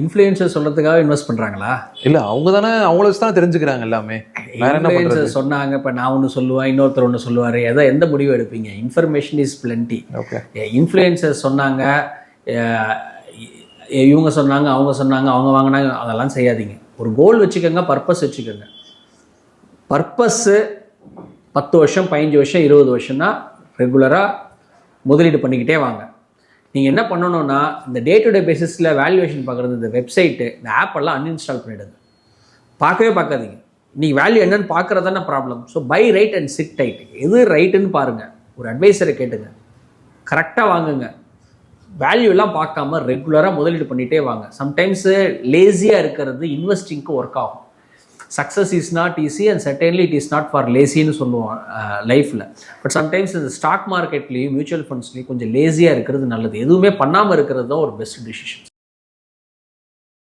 Influencer சொல்கிறதுக்காக invest பண்ணுறாங்களா? இல்லை, அவங்க தானே அவங்கள வச்சு தான் தெரிஞ்சுக்கிறாங்க எல்லாமே. வேற என்ன பண்ணுறது? இன்ஃப்ளூயன்சர் சொன்னாங்க, இப்போ நான் ஒன்று சொல்லுவேன், இன்னொருத்தர் ஒன்று சொல்லுவார், எந்த முடிவு எடுப்பீங்க? Information is plenty. Okay, influencer சொன்னாங்க, இவங்க சொன்னாங்க, அவங்க வாங்கினாங்க, அதெல்லாம் செய்யாதீங்க. ஒரு கோல் வச்சுக்கோங்க, பர்பஸ் வச்சுக்கோங்க. பர்பஸ்ஸு 10 வருஷம் 15 வருஷம் 20 வருஷம்னா ரெகுலராக முதலீடு பண்ணிக்கிட்டே வாங்க. நீங்கள் என்ன பண்ணணும்னா, இந்த டே டு டே பேசிஸில் வேல்யூவேஷன் பார்க்குறது, இந்த வெப்சைட்டு, இந்த ஆப்பெல்லாம் அன்இன்ஸ்டால் பண்ணிவிடுங்க. பார்க்கவே பார்க்காதீங்க. நீங்கள் வேல்யூ என்னன்னு பார்க்குறதான problem. So buy right and sit tight. எது ரைட்டுன்னு பாருங்கள், ஒரு அட்வைஸரை கேட்டுங்க, கரெக்டாக வாங்குங்க. வேல்யூ எல்லாம் பார்க்காம ரெகுலராக முதலீடு பண்ணிகிட்டே வாங்க. சம்டைம்ஸு லேசியாக இருக்கிறது இன்வெஸ்டிங்க்கு ஒர்க் ஆகும். Success is not easy and certainly it is not for லேசின்னு சொல்லுவோம் லைஃப்பில். பட் சம்டைம்ஸ் இந்த ஸ்டாக் மார்க்கெட்லேயும் மியூச்சுவல் ஃபண்ட்ஸ்லேயும் கொஞ்சம் லேசியாக இருக்கிறது நல்லது. எதுவுமே பண்ணாமல் இருக்கிறது தான் ஒரு பெஸ்ட் டிசிஷன்ஸ்.